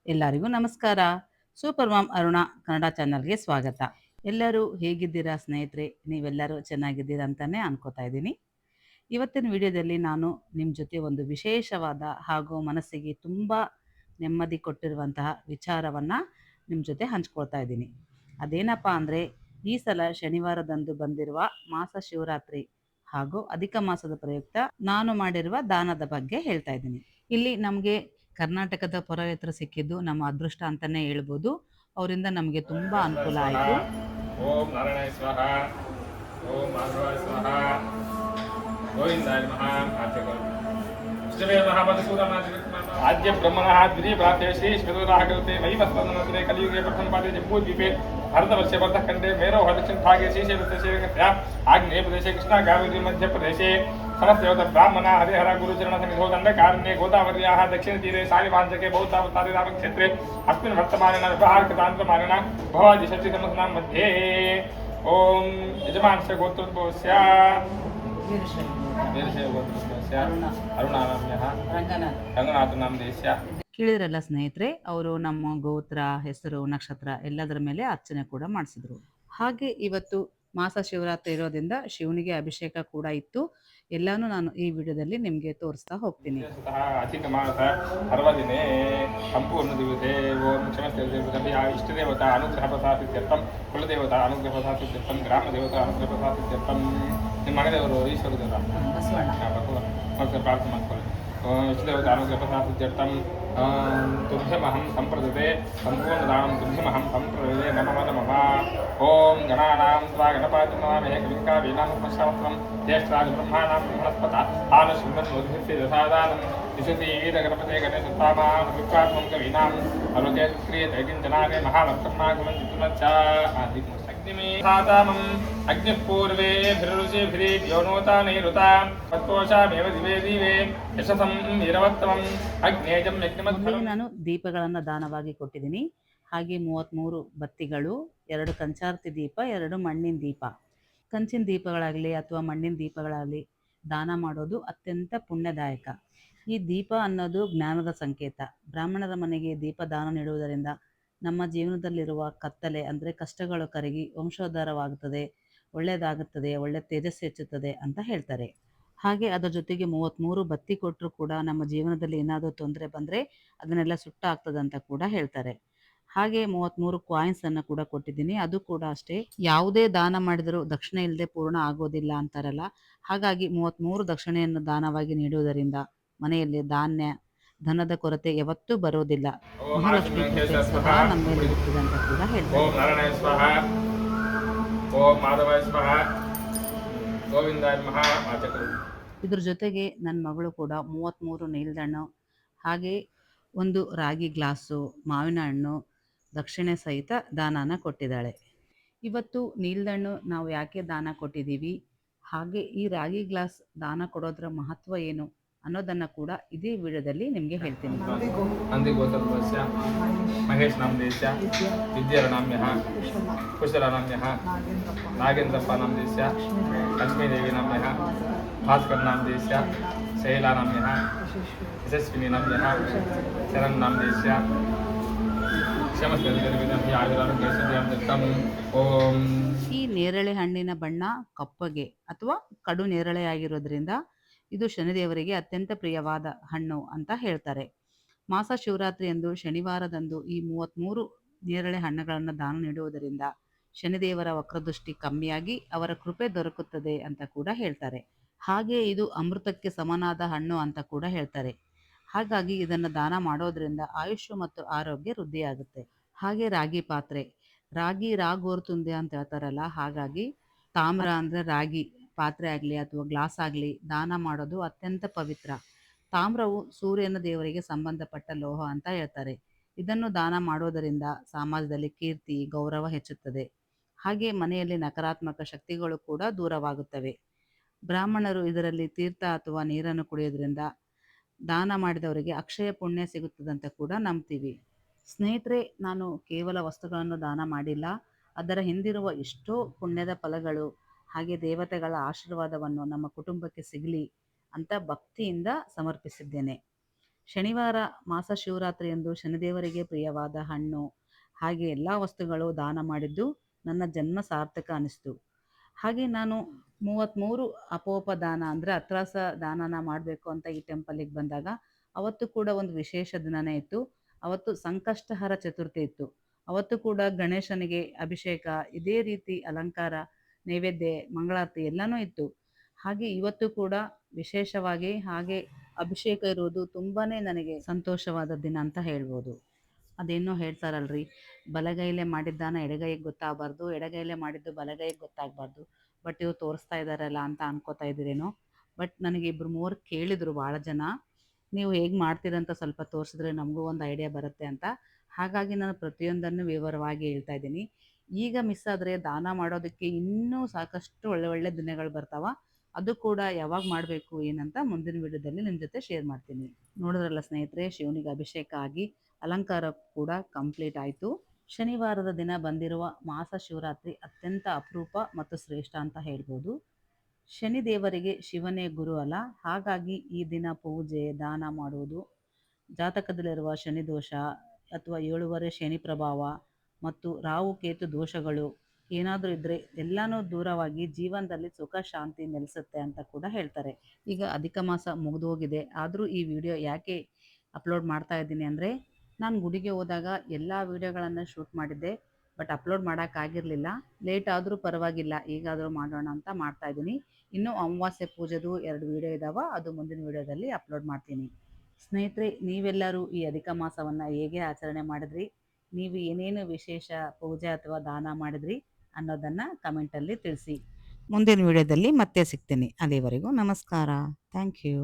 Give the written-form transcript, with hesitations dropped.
ಎಲ್ಲರಿಗೂ ನಮಸ್ಕಾರ. Super ma'am Aruna Kannada ಚಾನಲ್ಗೆ ಸ್ವಾಗತ. ಎಲ್ಲರೂ ಹೇಗಿದ್ದೀರಾ ಸ್ನೇಹಿತರೆ? ನೀವೆಲ್ಲರೂ ಚೆನ್ನಾಗಿದ್ದೀರಾ ಅಂತಾನೆ ಅನ್ಕೋತಾ ಇದ್ದೀನಿ. ಇವತ್ತಿನ ವಿಡಿಯೋದಲ್ಲಿ ನಾನು ನಿಮ್ಮ ಜೊತೆ ಒಂದು ವಿಶೇಷವಾದ ಹಾಗೂ ಮನಸ್ಸಿಗೆ ತುಂಬ ನೆಮ್ಮದಿ ಕೊಟ್ಟಿರುವಂತಹ ವಿಚಾರವನ್ನು ನಿಮ್ಮ ಜೊತೆ ಹಂಚ್ಕೊಳ್ತಾ ಇದ್ದೀನಿ. ಅದೇನಪ್ಪ ಅಂದರೆ, ಈ ಸಲ ಶನಿವಾರದಂದು ಬಂದಿರುವ ಮಾಸ ಶಿವರಾತ್ರಿ ಹಾಗೂ ಅಧಿಕ ಮಾಸದ ಪ್ರಯುಕ್ತ ನಾನು ಮಾಡಿರುವ ದಾನದ ಬಗ್ಗೆ ಹೇಳ್ತಾ ಇದ್ದೀನಿ. ಇಲ್ಲಿ ನಮಗೆ ಕರ್ನಾಟಕದ ಪುರೋಹಿತರು ಸಿಕ್ಕಿದ್ದು ನಮ್ಮ ಅದೃಷ್ಟ ಅಂತಲೇ ಹೇಳ್ಬೋದು. ಅವರಿಂದ ನಮಗೆ ತುಂಬ ಅನುಕೂಲ ಆಯಿತು. ಓಂ ನಾರಾಯಣ ಸ್ವಾಹ, ಓಂ ಮಾಧವಾಯ ಸ್ವಾಹ, ಗೋವಿಂದಾಯ ನಮಃ. ಇಷ್ಟವೇ ಆದ್ಯ ಬ್ರಹ್ಮಣಃ ದ್ವಿತೀಯ ಪ್ರಾಪ್ತೆ ಶ್ರೀ ಶ್ರೀರಾಹ ಕಲ್ಪೆ ವೈವಸ್ಪಂದನಂತರೆ ಕಲಿಯುಗೆ ಪ್ರಥಮ ಪಾದೆ ಜಂಬೂದ್ವೀಪೆ ಭಾರತವರ್ಷೆ ಭರತಖಂಡೆ ಮೇರೋ ದಕ್ಷಿಣ ಭಾಗೆ ಶ್ರೀಶೈಲಸ್ಯ ಆಗ್ನೇಯ ಪ್ರದೇಶೆ ಕೃಷ್ಣ ಕಾವೇರಿ ಮಧ್ಯಪ್ರದೇಶೆ ಸಮಸ್ತಯೋತ ಬ್ರಾಹ್ಮಣ ಹರಿಹರ ಗುರುಚರಣ ಸಮಿಧೋ ದಂಡಕಾರಣ್ಯೆ ಗೋದಾವರ್ಯಾः दक्षिणतीरे सारिभाञ्जके बौद्धावतारे रामक्षेत्रे अस्मिन् वर्तमानेन व्यवहारकतान्त्रमानेन भवादि षष्टितमसनां मध्ये ओम यजमानस्य गोत्रोद्भवस्य वीरशैव गोत्रोद्भवस्य अरुणानाम्यः ರಂಗನಾಥನಾಮದೇಶ. ಕೇಳಿದ್ರಲ್ಲ ಸ್ನೇಹಿತರೆ, ಅವರು ನಮ್ಮ ಗೋತ್ರ, ಹೆಸರು, ನಕ್ಷತ್ರ ಎಲ್ಲದರ ಮೇಲೆ ಅರ್ಚನೆ ಕೂಡ ಮಾಡಿಸಿದ್ರು. ಹಾಗೆ ಇವತ್ತು ಮಾಸ ಶಿವರಾತ್ರಿ ಇರೋದ್ರಿಂದ ಶಿವನಿಗೆ ಅಭಿಷೇಕ ಕೂಡ ಇತ್ತು. ಎಲ್ಲಾನು ನಾನು ಈ ವಿಡಿಯೋದಲ್ಲಿ ನಿಮಗೆ ತೋರಿಸ್ತಾ ಹೋಗ್ತೀನಿ. ಅಧಿಕ ಮಾಸ ಪರ್ವದಿನೇ ಸಂಪೂರ್ಣ ದಿವಸೆ ಓಂ ಕ್ಷಮಸ್ತೆ ಇಷ್ಟ ದೇವತಾ ಅನುಗ್ರಹ ಪ್ರಸಾದಿತ್ಯರ್ಥಂ, ಕುಲದೇವತಾ ಅನುಗ್ರಹ ಪ್ರಸಾದಿತ್ಯರ್ಥಂ, ಗ್ರಾಮ ದೇವತಾ ಅನುಗ್ರಹ ಪ್ರಸಾದಿತ್ಯರ್ಥಂ. ನಿಮ್ಮ ಮನೆದೇವರು ಈಶ್ವರ ದೇವರ ಭಗವಾನ್ ಪ್ರಾರ್ಥನೆ ಮಾಡ್ಕೊಳ್ಳಿ. ಇಷ್ಟ ದೇವತಾ ಅನುಗ್ರಹ ಪ್ರಸಾದಿತ್ಯರ್ಥಂ ತುಭ್ಯಮಹಂ ಸಂಪ್ರದತೆ ಸಂಪೂರ್ಣದಾನಂ ತುಭ್ಯಮಹಂ ಸಂಪ್ರದತೆ ನಮಃ ನಮಃ. ಓಂ ಗಣಾನಾಂ ತ್ವಾ ಗಣಪತಿಂ ನಮಾಮಹೇ ಕವಿಂ ಕವೀನಾಮುಪಮಶ್ರವಸ್ತ್ರಂ ಜ್ಯೇಷ್ಠರಾಜ ಬ್ರಹ್ಮಾಣಾಂ ಬ್ರಹ್ಮಣಸ್ಪತ ಆನಶೃಣ್ವನ್ನೋದ್ಭಿರ್ಷೆ ದಶಾದಾನಂ ದಿಶತಿ ಗಣಪತೆ ಗಣೇಶೋತ್ತಾಮಾಂ ವಿಕ್ರಾತ್ಮಂ ಕವೀನಾಂ ಅರುಕೆ ಕ್ರಿಯತೆ ಕಿಂಚನಾನೇ ಮಹಾಲಕ್ಷ್ಮಣಾಗುಲಂ ಚಿತ್ತುನಚ್ಚ ಆದಿ ಅಗ್ನಿಮೇ ಸಾತಾಮಂ ಅಗ್ನಿಃ ಪೂರ್ವೇಭಿರುಷಿಭಿರ್ಯೋನೋತಾನೈರುತಾ ಪತ್ಕೋಶಾಮೇವ ದಿವೇ ದಿವೇ ಯಶಸಂ ವೀರವತ್ತಮಂ ಅಗ್ನೇಯಂ ಯಜ್ಞಮಧ್ವಂ. ನಾನು ದೀಪಗಳನ್ನು ದಾನವಾಗಿ ಕೊಟ್ಟಿದ್ದೀನಿ. ಹಾಗೆ 33 ಬತ್ತಿಗಳು, 2 ಕಂಚಾರ್ತಿ ದೀಪ, 2 ಮಣ್ಣಿನ ದೀಪ. ಕಂಚಿನ ದೀಪಗಳಾಗಲಿ ಅಥವಾ ಮಣ್ಣಿನ ದೀಪಗಳಾಗಲಿ ದಾನ ಮಾಡೋದು ಅತ್ಯಂತ ಪುಣ್ಯದಾಯಕ. ಈ ದೀಪ ಅನ್ನೋದು ಜ್ಞಾನದ ಸಂಕೇತ. ಬ್ರಾಹ್ಮಣರ ಮನೆಗೆ ದೀಪ ದಾನ ನೀಡುವುದರಿಂದ ನಮ್ಮ ಜೀವನದಲ್ಲಿರುವ ಕತ್ತಲೆ ಅಂದರೆ ಕಷ್ಟಗಳು ಕರಗಿ ವಂಶೋದ್ಧಾರವಾಗುತ್ತದೆ, ಒಳ್ಳೆಯದಾಗುತ್ತದೆ, ಒಳ್ಳೆ ತೇಜಸ್ಸು ಹೆಚ್ಚುತ್ತದೆ ಅಂತ ಹೇಳ್ತಾರೆ. ಹಾಗೆ ಅದರ ಜೊತೆಗೆ 33 ಬತ್ತಿ ಕೊಟ್ಟರು ಕೂಡ ನಮ್ಮ ಜೀವನದಲ್ಲಿ ಏನಾದರೂ ತೊಂದರೆ ಬಂದರೆ ಅದನ್ನೆಲ್ಲ ಸುಟ್ಟಾಗ್ತದೆ ಅಂತ ಕೂಡ ಹೇಳ್ತಾರೆ. ಹಾಗೆ 33 ಕಾಯಿನ್ಸನ್ನು ಕೂಡ ಕೊಟ್ಟಿದ್ದೀನಿ. ಅದು ಕೂಡ ಅಷ್ಟೇ, ಯಾವುದೇ ದಾನ ಮಾಡಿದರೂ ದಕ್ಷಿಣೆ ಇಲ್ಲದೆ ಪೂರ್ಣ ಆಗೋದಿಲ್ಲ ಅಂತಾರಲ್ಲ, ಹಾಗಾಗಿ 33 ದಕ್ಷಿಣೆಯನ್ನು ದಾನವಾಗಿ ನೀಡುವುದರಿಂದ ಮನೆಯಲ್ಲಿ ಧಾನ್ಯ, ಧನದ ಕೊರತೆ ಯಾವತ್ತೂ ಬರೋದಿಲ್ಲ. ಮಹಾಲಕ್ಷ್ಮಿ ಕೃಪೆ ಸದಾ ನಮ್ಮ ಮೇಲೆ ಇರುತ್ತದೆ ಅಂತ ಕೂಡ ಹೇಳ್ತಾರೆ. ಓಂ ನಾರಾಯಣ ಸ್ವಾಹ, ಓಂ ಮಾಧವಾಯ ಸ್ವಾಹ, ಗೋವಿಂದಾಯ ನಮಃ. ಆಚಕರು ಇದ್ರ ಜೊತೆಗೆ ನನ್ನ ಮಗಳು ಕೂಡ 33 ನೀಲ್ದಣ್ಣು, ಹಾಗೆ ಒಂದು ರಾಗಿ ಗ್ಲಾಸು, ಮಾವಿನ ಹಣ್ಣು, ದಕ್ಷಿಣೆ ಸಹಿತ ದಾನನ ಕೊಟ್ಟಿದ್ದಾಳೆ. ಇವತ್ತು ನೀಲ್ದಣ್ಣು ನಾವು ಯಾಕೆ ದಾನ ಕೊಟ್ಟಿದ್ದೀವಿ, ಹಾಗೆ ಈ ರಾಗಿ ಗ್ಲಾಸ್ ದಾನ ಕೊಡೋದ್ರ ಮಹತ್ವ ಏನು ಅನ್ನೋದನ್ನು ಕೂಡ ಇದೇ ವಿಡಿಯೋದಲ್ಲಿ ನಿಮಗೆ ಹೇಳ್ತೀನಿ. ನಂದಿ ಗೋತ್ರಸ್ಯ ಮಹೇಶ್ ನಾಮದೇಶ ವಿದ್ಯಾರನಾಮ್ಯಃ ಕುಶಲನಾಮ್ಯಃ ನಾಗೇಂದ್ರಪ್ಪ ನಾಮದೇಶ ಲಕ್ಷ್ಮೀದೇವಿ ನಾಮ್ಯಃ ಭಾಸ್ಕರ್ ನಾಮದೇಶ ಶೈಲಾನಾಮ್ಯಃ ಯಶಸ್ವಿನಿ ನಾಮ್ಯಃ ಶರಣ್ ನಾಮದೇಶ ಈ ನೇರಳೆ ಹಣ್ಣಿನ ಬಣ್ಣ ಕಪ್ಪಗೆ ಅಥವಾ ಕಡು ನೇರಳೆಯಾಗಿರೋದ್ರಿಂದ ಇದು ಶನಿದೇವರಿಗೆ ಅತ್ಯಂತ ಪ್ರಿಯವಾದ ಹಣ್ಣು ಅಂತ ಹೇಳ್ತಾರೆ. ಮಾಸ ಶಿವರಾತ್ರಿ ಎಂದು ಶನಿವಾರದಂದು ಈ 33 ನೇರಳೆ ಹಣ್ಣುಗಳನ್ನು ದಾನ ನೀಡುವುದರಿಂದ ಶನಿದೇವರ ವಕ್ರದೃಷ್ಟಿ ಕಮ್ಮಿಯಾಗಿ ಅವರ ಕೃಪೆ ದೊರಕುತ್ತದೆ ಅಂತ ಕೂಡ ಹೇಳ್ತಾರೆ. ಹಾಗೆ ಇದು ಅಮೃತಕ್ಕೆ ಸಮನಾದ ಹಣ್ಣು ಅಂತ ಕೂಡ ಹೇಳ್ತಾರೆ. ಹಾಗಾಗಿ ಇದನ್ನು ದಾನ ಮಾಡೋದ್ರಿಂದ ಆಯುಷ್ಯ ಮತ್ತು ಆರೋಗ್ಯ ವೃದ್ಧಿಯಾಗುತ್ತೆ. ಹಾಗೆ ರಾಗಿ ಪಾತ್ರೆ, ರಾಗಿ ರಾಗೋರ್ತುಂದೆ ಅಂತ ಹೇಳ್ತಾರಲ್ಲ, ಹಾಗಾಗಿ ತಾಮ್ರ ಅಂದರೆ ರಾಗಿ ಪಾತ್ರೆ ಆಗಲಿ ಅಥವಾ ಗ್ಲಾಸ್ ಆಗಲಿ ದಾನ ಮಾಡೋದು ಅತ್ಯಂತ ಪವಿತ್ರ. ತಾಮ್ರವು ಸೂರ್ಯನ ದೇವರಿಗೆ ಸಂಬಂಧಪಟ್ಟ ಲೋಹ ಅಂತ ಹೇಳ್ತಾರೆ. ಇದನ್ನು ದಾನ ಮಾಡೋದರಿಂದ ಸಮಾಜದಲ್ಲಿ ಕೀರ್ತಿ, ಗೌರವ ಹೆಚ್ಚುತ್ತದೆ. ಹಾಗೆ ಮನೆಯಲ್ಲಿ ನಕಾರಾತ್ಮಕ ಶಕ್ತಿಗಳು ಕೂಡ ದೂರವಾಗುತ್ತವೆ. ಬ್ರಾಹ್ಮಣರು ಇದರಲ್ಲಿ ತೀರ್ಥ ಅಥವಾ ನೀರನ್ನು ಕುಡಿಯೋದ್ರಿಂದ ದಾನ ಮಾಡಿದವರಿಗೆ ಅಕ್ಷಯ ಪುಣ್ಯ ಸಿಗುತ್ತದಂತ ಕೂಡ ನಂಬ್ತೀವಿ. ಸ್ನೇಹಿತರೆ, ನಾನು ಕೇವಲ ವಸ್ತುಗಳನ್ನು ದಾನ ಮಾಡಿಲ್ಲ, ಅದರ ಹಿಂದಿರುವ ಎಷ್ಟೋ ಪುಣ್ಯದ ಫಲಗಳು ಹಾಗೆ ದೇವತೆಗಳ ಆಶೀರ್ವಾದವನ್ನು ನಮ್ಮ ಕುಟುಂಬಕ್ಕೆ ಸಿಗಲಿ ಅಂತ ಭಕ್ತಿಯಿಂದ ಸಮರ್ಪಿಸಿದ್ದೇನೆ. ಶನಿವಾರ ಮಾಸ ಶಿವರಾತ್ರಿಯಂದು ಶನಿದೇವರಿಗೆ ಪ್ರಿಯವಾದ ಹಣ್ಣು ಹಾಗೆ ಎಲ್ಲ ವಸ್ತುಗಳು ದಾನ ಮಾಡಿದ್ದು ನನ್ನ ಜನ್ಮ ಸಾರ್ಥಕ ಅನಿಸ್ತು. ಹಾಗೆ ನಾನು 33 ಅಪೋಪ ದಾನ ಅಂದರೆ ಅತ್ರಾಸ ದಾನನ ಮಾಡಬೇಕು ಅಂತ ಈ ಟೆಂಪಲಿಗೆ ಬಂದಾಗ ಅವತ್ತು ಕೂಡ ಒಂದು ವಿಶೇಷ ದಿನನೇ ಇತ್ತು. ಅವತ್ತು ಸಂಕಷ್ಟಹರ ಚತುರ್ಥಿ ಇತ್ತು. ಅವತ್ತು ಕೂಡ ಗಣೇಶನಿಗೆ ಅಭಿಷೇಕ, ಇದೇ ರೀತಿ ಅಲಂಕಾರ, ನೈವೇದ್ಯ, ಮಂಗಳಾರತಿ ಎಲ್ಲನೂ ಇತ್ತು. ಹಾಗೆ ಇವತ್ತು ಕೂಡ ವಿಶೇಷವಾಗಿ ಹಾಗೆ ಅಭಿಷೇಕ ಇರುವುದು ತುಂಬಾ ನನಗೆ ಸಂತೋಷವಾದ ದಿನ ಅಂತ ಹೇಳ್ಬೋದು. ಅದೇನೋ ಹೇಳ್ತಾರಲ್ರಿ, ಬಲಗೈಲೇ ಮಾಡಿದ್ದಾನ ಎಡಗೈಗೆ ಗೊತ್ತಾಗಬಾರ್ದು, ಎಡಗೈಲೇ ಮಾಡಿದ್ದು ಬಲಗೈಗೆ ಗೊತ್ತಾಗಬಾರ್ದು. ಬಟ್ ಇವ್ರು ತೋರಿಸ್ತಾ ಇದ್ದಾರಲ್ಲ ಅಂತ ಅನ್ಕೋತಾ ಇದ್ದೀರೇನೋ. ಬಟ್ ನನಗೆ ಇಬ್ಬರು ಮೂವರು ಕೇಳಿದರು ಭಾಳ ಜನ, ನೀವು ಹೇಗೆ ಮಾಡ್ತೀರಂತ ಸ್ವಲ್ಪ ತೋರಿಸಿದ್ರೆ ನಮಗೂ ಒಂದು ಐಡಿಯಾ ಬರುತ್ತೆ ಅಂತ. ಹಾಗಾಗಿ ನಾನು ಪ್ರತಿಯೊಂದನ್ನು ವಿವರವಾಗಿ ಹೇಳ್ತಾ ಇದ್ದೀನಿ. ಈಗ ಮಿಸ್ ಆದರೆ ದಾನ ಮಾಡೋದಕ್ಕೆ ಇನ್ನೂ ಸಾಕಷ್ಟು ಒಳ್ಳೆ ಒಳ್ಳೆ ದಿನಗಳು ಬರ್ತಾವ. ಅದು ಕೂಡ ಯಾವಾಗ ಮಾಡಬೇಕು ಏನಂತ ಮುಂದಿನ ವಿಡಿಯೋದಲ್ಲಿ ನಿಮ್ಮ ಜೊತೆ ಶೇರ್ ಮಾಡ್ತೀನಿ. ನೋಡಿದ್ರಲ್ಲ ಸ್ನೇಹಿತರೆ, ಶಿವನಿಗೆ ಅಭಿಷೇಕ ಆಗಿ ಅಲಂಕಾರ ಕೂಡ ಕಂಪ್ಲೀಟ್ ಆಯಿತು. ಶನಿವಾರದ ದಿನ ಬಂದಿರುವ ಮಾಸ ಶಿವರಾತ್ರಿ ಅತ್ಯಂತ ಅಪರೂಪ ಮತ್ತು ಶ್ರೇಷ್ಠ ಅಂತ ಹೇಳ್ಬೋದು. ಶನಿ ದೇವರಿಗೆ ಶಿವನೇ ಗುರು ಅಲ್ಲ, ಹಾಗಾಗಿ ಈ ದಿನ ಪೂಜೆ ದಾನ ಮಾಡುವುದು, ಜಾತಕದಲ್ಲಿರುವ ಶನಿ ದೋಷ ಅಥವಾ 7 ಶನಿ ಪ್ರಭಾವ ಮತ್ತು ರಾಹು ಕೇತು ದೋಷಗಳು ಏನಾದರೂ ಇದ್ದರೆ ಎಲ್ಲನೂ ದೂರವಾಗಿ ಜೀವನದಲ್ಲಿ ಸುಖ ಶಾಂತಿ ನೆಲೆಸುತ್ತೆ ಅಂತ ಕೂಡ ಹೇಳ್ತಾರೆ. ಈಗ ಅಧಿಕ ಮಾಸ ಮುಗಿದು ಹೋಗಿದೆ, ಆದರೂ ಈ ವಿಡಿಯೋ ಯಾಕೆ ಅಪ್ಲೋಡ್ ಮಾಡ್ತಾ ಇದ್ದೀನಿ ಅಂದರೆ, ನಾನು ಗುಡಿಗೆ ಹೋದಾಗ ಎಲ್ಲ ವಿಡಿಯೋಗಳನ್ನು ಶೂಟ್ ಮಾಡಿದ್ದೆ, ಬಟ್ ಅಪ್ಲೋಡ್ ಮಾಡೋಕ್ಕಾಗಿರಲಿಲ್ಲ. ಲೇಟ್ ಆದರೂ ಪರವಾಗಿಲ್ಲ, ಈಗಾದರೂ ಮಾಡೋಣ ಅಂತ ಮಾಡ್ತಾ ಇದ್ದೀನಿ. ಇನ್ನೂ ಅಮಾವಾಸ್ಯೆ ಪೂಜೆದು 2 ವಿಡಿಯೋ ಇದ್ದಾವೆ, ಅದು ಮುಂದಿನ ವಿಡಿಯೋದಲ್ಲಿ ಅಪ್ಲೋಡ್ ಮಾಡ್ತೀನಿ. ಸ್ನೇಹಿತರೆ, ನೀವೆಲ್ಲರೂ ಈ ಅಧಿಕ ಮಾಸವನ್ನು ಹೇಗೆ ಆಚರಣೆ ಮಾಡಿದ್ರಿ, ನೀವು ಏನೇನು ವಿಶೇಷ ಪೂಜೆ ಅಥವಾ ದಾನ ಮಾಡಿದ್ರಿ ಅನ್ನೋದನ್ನು ಕಮೆಂಟಲ್ಲಿ ತಿಳಿಸಿ. ಮುಂದಿನ ವಿಡಿಯೋದಲ್ಲಿ ಮತ್ತೆ ಸಿಗ್ತೀನಿ. ಅಲ್ಲಿವರೆಗೂ ನಮಸ್ಕಾರ. Thank you.